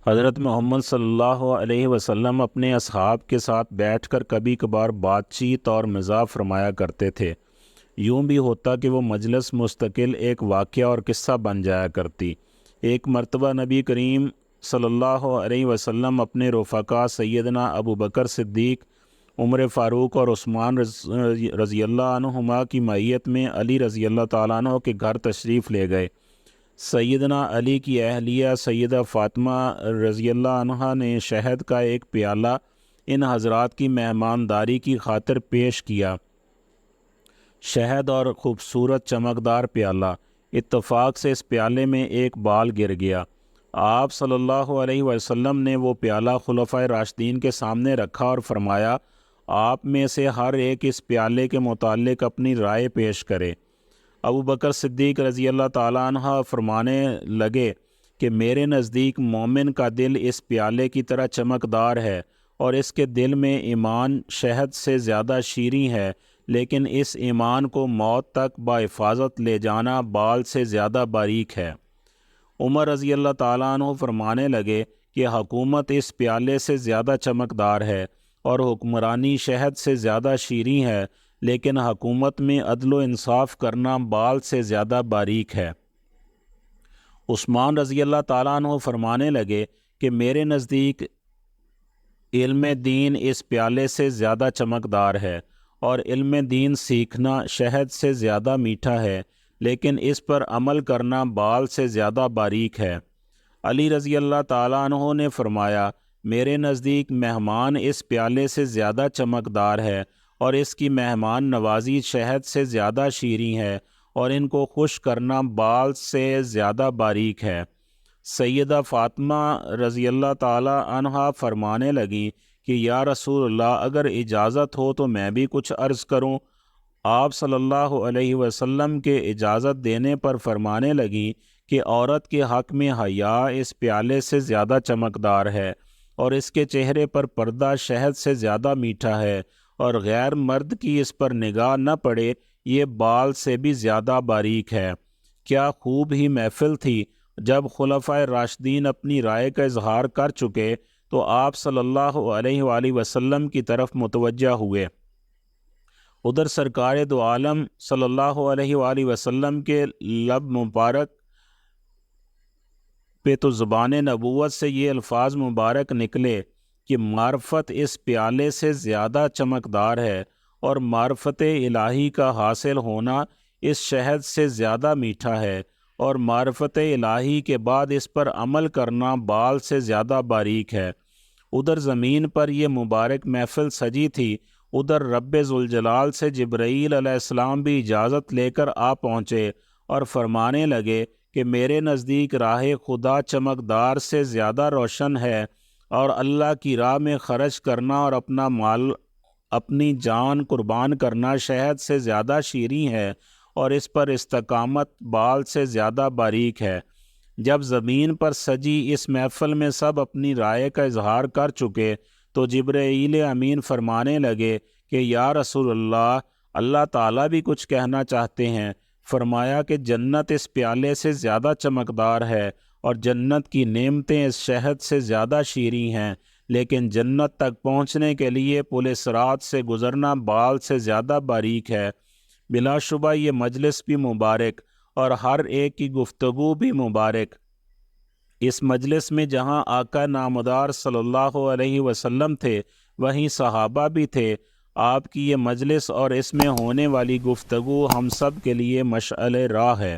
حضرت محمد صلی اللہ علیہ وسلم اپنے اصحاب کے ساتھ بیٹھ کر کبھی کبھار بات چیت اور مزاح فرمایا کرتے تھے۔ یوں بھی ہوتا کہ وہ مجلس مستقل ایک واقعہ اور قصہ بن جایا کرتی۔ ایک مرتبہ نبی کریم صلی اللہ علیہ وسلم اپنے رفقا سیدنا ابو بکر صدیق، عمر فاروق اور عثمان رضی اللہ عنہما کی معیت میں علی رضی اللہ تعالیٰ عنہ کے گھر تشریف لے گئے۔ سیدنا علی کی اہلیہ سیدہ فاطمہ رضی اللہ عنہا نے شہد کا ایک پیالہ ان حضرات کی مہمانداری کی خاطر پیش کیا۔ شہد اور خوبصورت چمکدار پیالہ، اتفاق سے اس پیالے میں ایک بال گر گیا۔ آپ صلی اللہ علیہ وسلم نے وہ پیالہ خلفائے راشدین کے سامنے رکھا اور فرمایا، آپ میں سے ہر ایک اس پیالے کے متعلق اپنی رائے پیش کرے۔ ابو بکر صدیق رضی اللہ تعالیٰ عنہ فرمانے لگے کہ میرے نزدیک مومن کا دل اس پیالے کی طرح چمکدار ہے اور اس کے دل میں ایمان شہد سے زیادہ شیریں ہے، لیکن اس ایمان کو موت تک بحفاظت لے جانا بال سے زیادہ باریک ہے۔ عمر رضی اللہ تعالیٰ عنہ فرمانے لگے کہ حکومت اس پیالے سے زیادہ چمکدار ہے اور حکمرانی شہد سے زیادہ شیریں ہے، لیکن حکومت میں عدل و انصاف کرنا بال سے زیادہ باریک ہے۔ عثمان رضی اللہ تعالیٰ عنہ فرمانے لگے کہ میرے نزدیک علم دین اس پیالے سے زیادہ چمکدار ہے اور علم دین سیکھنا شہد سے زیادہ میٹھا ہے، لیکن اس پر عمل کرنا بال سے زیادہ باریک ہے۔ علی رضی اللہ تعالیٰ عنہ نے فرمایا، میرے نزدیک مہمان اس پیالے سے زیادہ چمکدار ہے اور اس کی مہمان نوازی شہد سے زیادہ شیریں ہے اور ان کو خوش کرنا بال سے زیادہ باریک ہے۔ سیدہ فاطمہ رضی اللہ تعالی عنہا فرمانے لگیں کہ یا رسول اللہ، اگر اجازت ہو تو میں بھی کچھ عرض کروں۔ آپ صلی اللہ علیہ وسلم کے اجازت دینے پر فرمانے لگیں کہ عورت کے حق میں حیا اس پیالے سے زیادہ چمکدار ہے اور اس کے چہرے پر پردہ شہد سے زیادہ میٹھا ہے، اور غیر مرد کی اس پر نگاہ نہ پڑے یہ بال سے بھی زیادہ باریک ہے۔ کیا خوب ہی محفل تھی۔ جب خلفائے راشدین اپنی رائے کا اظہار کر چکے تو آپ صلی اللہ علیہ وآلہ وسلم کی طرف متوجہ ہوئے۔ ادھر سرکار دو عالم صلی اللہ علیہ وآلہ وسلم کے لب مبارک پہ تو زبان نبوت سے یہ الفاظ مبارک نکلے کہ معرفت اس پیالے سے زیادہ چمکدار ہے اور معرفت الہی کا حاصل ہونا اس شہد سے زیادہ میٹھا ہے، اور معرفت الہی کے بعد اس پر عمل کرنا بال سے زیادہ باریک ہے۔ ادھر زمین پر یہ مبارک محفل سجی تھی، ادھر رب ذوالجلال سے جبرائیل علیہ السلام بھی اجازت لے کر آ پہنچے اور فرمانے لگے کہ میرے نزدیک راہ خدا چمکدار سے زیادہ روشن ہے، اور اللہ کی راہ میں خرچ کرنا اور اپنا مال اپنی جان قربان کرنا شہد سے زیادہ شیریں ہے، اور اس پر استقامت بال سے زیادہ باریک ہے۔ جب زمین پر سجی اس محفل میں سب اپنی رائے کا اظہار کر چکے تو جبرائیل امین فرمانے لگے کہ یا رسول اللہ، اللہ تعالیٰ بھی کچھ کہنا چاہتے ہیں۔ فرمایا کہ جنت اس پیالے سے زیادہ چمکدار ہے اور جنت کی نعمتیں اس شہد سے زیادہ شیریں ہیں، لیکن جنت تک پہنچنے کے لیے پل صراط سے گزرنا بال سے زیادہ باریک ہے۔ بلا شبہ یہ مجلس بھی مبارک اور ہر ایک کی گفتگو بھی مبارک۔ اس مجلس میں جہاں آقا نامدار صلی اللہ علیہ وسلم تھے، وہیں صحابہ بھی تھے۔ آپ کی یہ مجلس اور اس میں ہونے والی گفتگو ہم سب کے لیے مشعل راہ ہے۔